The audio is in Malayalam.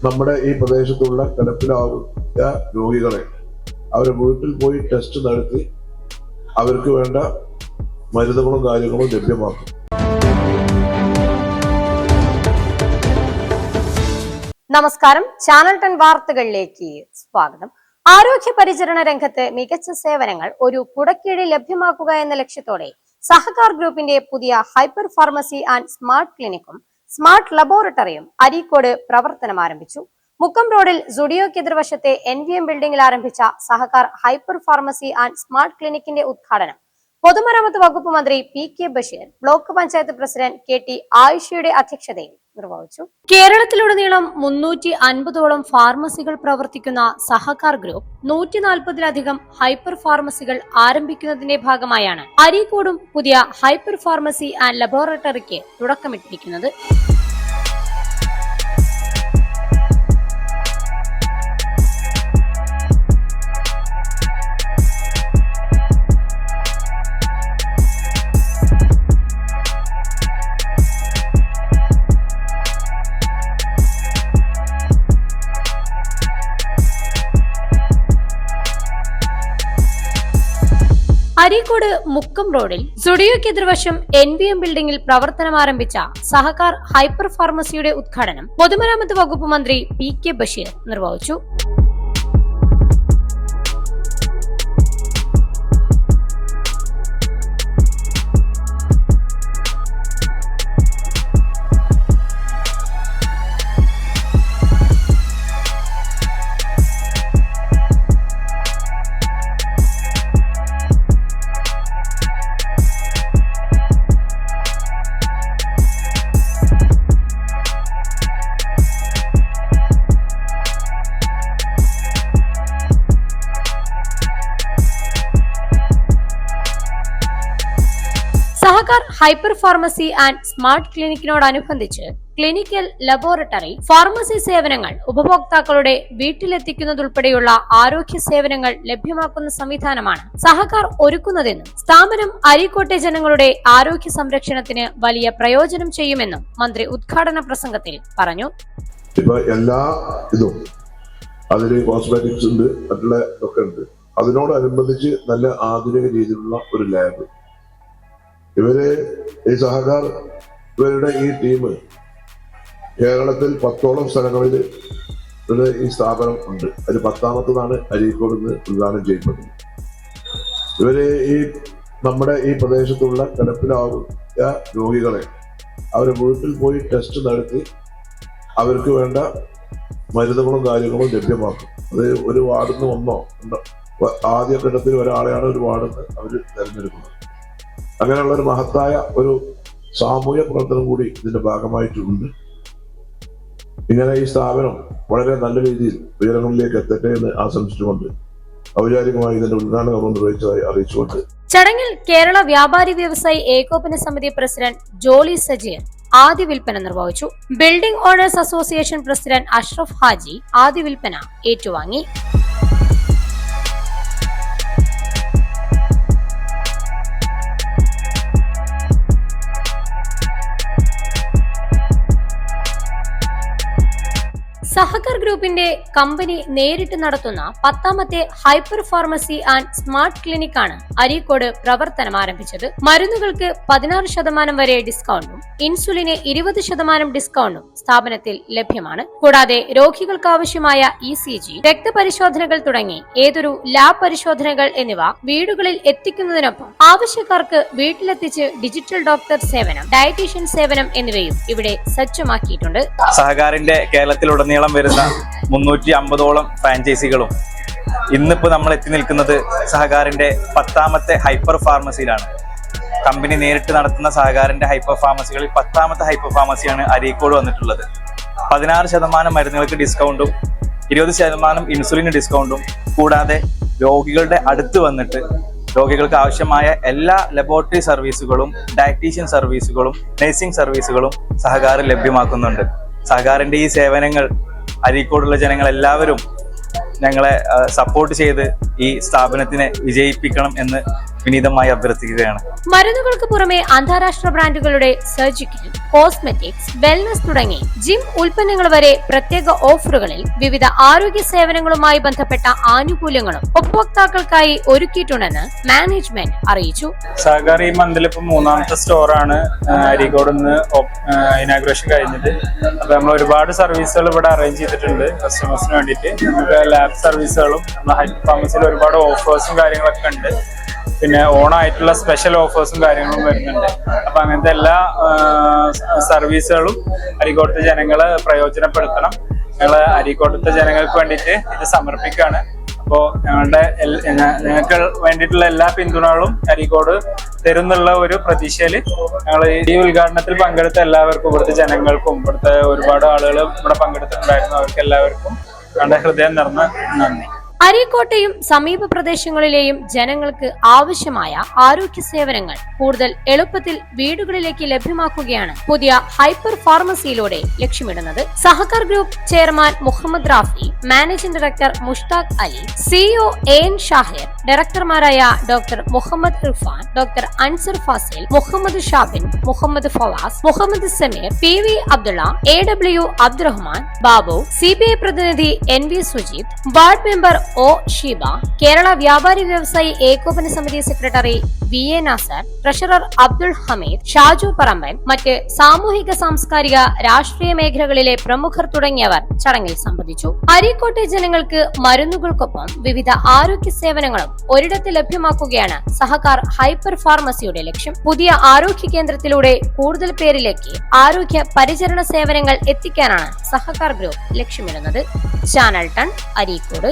നമ്മുടെ ഈ പ്രദേശത്തുള്ള കിടപ്പിലാവുന്ന രോഗികളെ അവരെ വീട്ടിൽ പോയി ടെസ്റ്റ് നടത്തി അവർക്ക് വേണ്ട മരുന്നുകളും കാര്യങ്ങളും ലഭ്യമാക്കും. നമസ്കാരം, ചാനൽ 10 വാർത്തകളിലേക്ക് സ്വാഗതം. ആരോഗ്യ പരിചരണ രംഗത്ത് മികച്ച സേവനങ്ങൾ ഒരു കുടക്കീഴിൽ ലഭ്യമാക്കുക എന്ന ലക്ഷ്യത്തോടെ സഹകാർ ഗ്രൂപ്പിന്റെ പുതിയ ഹൈപ്പർ ഫാർമസി ആൻഡ് സ്മാർട്ട് ക്ലിനിക്കും സ്മാർട്ട് ലബോറട്ടറിയും അരീക്കോട് പ്രവർത്തനം ആരംഭിച്ചു. മുക്കം റോഡിൽ സുഡിയോയ്ക്ക് എതിർവശത്തെ NVM ബിൽഡിംഗിൽ ആരംഭിച്ച Sahakar hyper pharmacy and smart ക്ലിനിക്കിന്റെ ഉദ്ഘാടനം പൊതുമരാമത്ത് വകുപ്പ് മന്ത്രി PK Basheer, block panchayat president KT ആയിഷയുടെ അധ്യക്ഷതയിൽ നിർവഹിച്ചു. കേരളത്തിലുടനീളം 350ഓളം ഫാർമസികൾ പ്രവർത്തിക്കുന്ന സഹകാർ ഗ്രൂപ്പ് 140ലധികം ഹൈപ്പർ ഫാർമസികൾ ആരംഭിക്കുന്നതിന്റെ ഭാഗമായാണ് അരീക്കോടും പുതിയ ഹൈപ്പർ ഫാർമസി ആൻഡ് ലബോറട്ടറിക്ക് തുടക്കമിട്ടിരിക്കുന്നത്. അരീക്കോട് മുക്കം റോഡിൽ സുഡിയോയ്ക്ക് എതിർവശം NVM ബിൽഡിംഗിൽ പ്രവർത്തനം ആരംഭിച്ച സഹകാർ ഹൈപ്പർ ഫാർമസിയുടെ ഉദ്ഘാടനം പൊതുമരാമത്ത് വകുപ്പ് മന്ത്രി PK ബഷീർ നിർവഹിച്ചു. Sahakar hyper pharmacy and smart ക്ലിനിക്കിനോടനുബന്ധിച്ച് ക്ലിനിക്കൽ ലബോറട്ടറി ഫാർമസി സേവനങ്ങൾ ഉപഭോക്താക്കളുടെ വീട്ടിലെത്തിക്കുന്നതുൾപ്പെടെയുള്ള ആരോഗ്യ സേവനങ്ങൾ ലഭ്യമാക്കുന്ന സംവിധാനമാണ് സഹകാർ ഒരുക്കുന്നതെന്നും സ്ഥാപനം അരീക്കോട്ടെ ജനങ്ങളുടെ ആരോഗ്യ സംരക്ഷണത്തിന് വലിയ പ്രയോജനം ചെയ്യുമെന്നും മന്ത്രി ഉദ്ഘാടന പ്രസംഗത്തിൽ പറഞ്ഞു. ഇപ്പൊ എല്ലാ ഇതും അതില് കോസ്മെറ്റിക്സ് ഉണ്ട്, മറ്റുള്ള ഒക്കെ ഉണ്ട്. അതിനോടനുബന്ധിച്ച് നല്ല ആധുനിക രീതിയിലുള്ള ഒരു ലാബ് ഈ സഹകാർ ഇവരുടെ ഈ ടീം കേരളത്തിൽ 10ഓളം സ്ഥലങ്ങളിൽ ഈ സ്ഥാപനം ഉണ്ട്. അതിൽ 10ാമത്തതാണ് അരീക്കോട് നിന്ന് ഉദ്ഘാടനം ചെയ്യപ്പെടുന്നത്. ഈ നമ്മുടെ ഈ പ്രദേശത്തുള്ള കിടപ്പിലാവുന്ന രോഗികളെ അവരെ വീട്ടിൽ പോയി ടെസ്റ്റ് നടത്തി അവർക്ക് വേണ്ട മരുന്നുകളും കാര്യങ്ങളും ലഭ്യമാക്കും. അത് ഒരു വാർഡിൽ നിന്ന് ഒന്നോ ആദ്യ ഘട്ടത്തിൽ ഒരാളെയാണ് ഒരു വാർഡിൽ നിന്ന് അവർ തെരഞ്ഞെടുക്കുന്നത്. അങ്ങനെയുള്ള ഒരു മഹത്തായ ഒരു സാമൂഹ്യ പ്രവർത്തനം കൂടി ഇതിന്റെ ഭാഗമായിട്ടുണ്ട്. ഇങ്ങനെ ഈ സ്ഥാപനം വളരെ നല്ല രീതിയിൽ ഉയരങ്ങളിലേക്ക് എത്തട്ടെ എന്ന് ആശംസിച്ചുകൊണ്ട് ഔപചാരികമായി ഇതിന്റെ ഉദ്ഘാടനം നിർവഹിച്ചതായി അറിയിച്ചുകൊണ്ട് ചടങ്ങിൽ കേരള വ്യാപാരി വ്യവസായി ഏകോപന സമിതി പ്രസിഡന്റ് ജോളി സജീർ ആദ്യ വിൽപ്പന നിർവഹിച്ചു. Building owners association president Ashraf Haji ആദ്യ വിൽപ്പന ഏറ്റുവാങ്ങി. സഹകാർ ഗ്രൂപ്പിന്റെ കമ്പനി നേരിട്ട് നടത്തുന്ന 10ാമത്തെ ഹൈപ്പർ ഫാർമസി ആൻഡ് സ്മാർട്ട് ക്ലിനിക്കാണ് അരീക്കോട് പ്രവർത്തനം ആരംഭിച്ചത്. മരുന്നുകൾക്ക് 16% വരെ ഡിസ്കൗണ്ടും ഇൻസുലിന് 20% ഡിസ്കൗണ്ടും സ്ഥാപനത്തിൽ ലഭ്യമാണ്. കൂടാതെ രോഗികൾക്ക് ആവശ്യമായ ECG, രക്തപരിശോധനകൾ തുടങ്ങി ഏതൊരു ലാബ് പരിശോധനകൾ എന്നിവ വീടുകളിൽ എത്തിക്കുന്നതിനൊപ്പം ആവശ്യക്കാർക്ക് വീട്ടിലെത്തിച്ച് ഡിജിറ്റൽ ഡോക്ടർ സേവനം, ഡയറ്റീഷ്യൻ സേവനം എന്നിവയും ഇവിടെ സജ്ജമാക്കിയിട്ടുണ്ട്. സഹകാരിന്റെ കേരളത്തിലുടനീളം വരുന്ന 350ഓളം ഫ്രാഞ്ചൈസികളും ഇന്നിപ്പോ നമ്മൾ എത്തി നിൽക്കുന്നത് സഹകാരിന്റെ 10ാമത്തെ ഹൈപ്പർ ഫാർമസിയിലാണ്. കമ്പനി നേരിട്ട് നടത്തുന്ന സഹകാരിന്റെ ഹൈപ്പർ ഫാർമസികളിൽ 10ാമത്തെ ഹൈപ്പർ ഫാർമസിയാണ് അരീക്കോട് വന്നിട്ടുള്ളത്. 16% മരുന്നുകൾക്ക് ഡിസ്കൗണ്ടും 20% ഇൻസുലിന് ഡിസ്കൗണ്ടും കൂടാതെ രോഗികളുടെ അടുത്ത് വന്നിട്ട് രോഗികൾക്ക് ആവശ്യമായ എല്ലാ ലബോറട്ടറി സർവീസുകളും, ഡയറ്റീഷ്യൻ സർവീസുകളും, നഴ്സിംഗ് സർവീസുകളും സഹകാർ ലഭ്യമാക്കുന്നുണ്ട്. സഹകാരിന്റെ ഈ സേവനങ്ങൾ അരീക്കോടുള്ള ജനങ്ങൾ എല്ലാവരും ഞങ്ങളെ സപ്പോർട്ട് ചെയ്ത് ഈ സ്ഥാപനത്തിനെ വിജയിപ്പിക്കണം എന്ന് വിനീതമായി അഭ്യർത്ഥിക്കുകയാണ്. മരുന്നുകൾക്ക് പുറമെ അന്താരാഷ്ട്ര ബ്രാൻഡുകളുടെ സർജിക്കൽ, കോസ്മെറ്റിക്സ്, വെൽനസ് തുടങ്ങി ജിം ഉൽപ്പന്നങ്ങൾ വരെ പ്രത്യേക ഓഫറുകളിൽ വിവിധ ആരോഗ്യ സേവനങ്ങളുമായി ബന്ധപ്പെട്ട ആനുകൂല്യങ്ങളും ഉപഭോക്താക്കൾക്കായി ഒരുക്കിയിട്ടുണ്ടെന്ന് മാനേജ്മെന്റ് അറിയിച്ചു. സഹകാർ ഈ മന്തിൽ ഇപ്പൊ 3ാമത്തെ സ്റ്റോറാണ് അരീക്കോട് നിന്ന് ഇനാഗുറേഷൻ കഴിഞ്ഞത്. അപ്പൊ നമ്മൾ ഒരുപാട് സർവീസുകൾ ഇവിടെ അറേഞ്ച് ചെയ്തിട്ടുണ്ട് കസ്റ്റമേഴ്സിന് വേണ്ടിയിട്ട്. നമുക്ക് ലാബ് സർവീസുകളും നമ്മുടെ ഹൈപ്പർ ഫാർമസിയിൽ ഒരുപാട് ഓഫേഴ്സും കാര്യങ്ങളൊക്കെ ഉണ്ട്. പിന്നെ ഓണായിട്ടുള്ള സ്പെഷ്യൽ ഓഫേഴ്സും കാര്യങ്ങളും വരുന്നുണ്ട്. അപ്പൊ അങ്ങനത്തെ എല്ലാ സർവീസുകളും അരീക്കോടത്തെ ജനങ്ങള് പ്രയോജനപ്പെടുത്തണം. ഞങ്ങള് അരീക്കോടത്തെ ജനങ്ങൾക്ക് വേണ്ടിയിട്ട് ഇത് സമർപ്പിക്കുകയാണ്. അപ്പോൾ ഞങ്ങൾക്ക് വേണ്ടിയിട്ടുള്ള എല്ലാ പിന്തുണകളും അരീക്കോട് തരുന്നുള്ള ഒരു പ്രതീക്ഷയിൽ ഞങ്ങൾ ഈ ഉദ്ഘാടനത്തിൽ പങ്കെടുത്ത എല്ലാവർക്കും, ഇവിടുത്തെ ജനങ്ങൾക്കും, ഇവിടുത്തെ ഒരുപാട് ആളുകൾ ഇവിടെ പങ്കെടുത്തിട്ടുണ്ടായിരുന്നു, അവർക്ക് എല്ലാവർക്കും ഞങ്ങളുടെ ഹൃദയം നിറഞ്ഞ നന്ദി. അരീക്കോട്ടെയും സമീപ പ്രദേശങ്ങളിലെയും ജനങ്ങൾക്ക് ആവശ്യമായ ആരോഗ്യ സേവനങ്ങൾ കൂടുതൽ എളുപ്പത്തിൽ വീടുകളിലേക്ക് ലഭ്യമാക്കുകയാണ് പുതിയ ഹൈപ്പർ ഫാർമസിയിലൂടെ ലക്ഷ്യമിടുന്നത്. Sahakar group chairman Muhammad Rafi, managing director Mushtaq Ali, CEO N Shahir, ഡയറക്ടർമാരായ doctor Muhammad Irfan, doctor Ansar Fasil, Muhammad Shabin, Muhammad Fawaz, Muhammad Sameer, PV Abdulla, AW Abdurahman, Babu, CBI പ്രതിനിധി NV Sujith, ward member O Sheeba, Kerala വ്യാപാരി വ്യവസായി ഏകോപന സമിതി secretary VA Nasar, treasurer Abdul Hameed, Shaju Paramban, മറ്റ് സാമൂഹിക സാംസ്കാരിക രാഷ്ട്രീയ മേഖലകളിലെ പ്രമുഖർ തുടങ്ങിയവർ ചടങ്ങിൽ സംബന്ധിച്ചു. അരീക്കോട്ടെ ജനങ്ങൾക്ക് മരുന്നുകൾക്കൊപ്പം വിവിധ ആരോഗ്യ സേവനങ്ങളും ഒരിടത്ത് ലഭ്യമാക്കുകയാണ് സഹകാർ ഹൈപ്പർ ഫാർമസിയുടെ ലക്ഷ്യം. പുതിയ ആരോഗ്യ കേന്ദ്രത്തിലൂടെ കൂടുതൽ പേരിലേക്ക് ആരോഗ്യ പരിചരണ സേവനങ്ങൾ എത്തിക്കാനാണ് സഹകാർ ഗ്രൂപ്പ് ലക്ഷ്യമിടുന്നത്. ചാനൽ 10 അരീക്കോട്.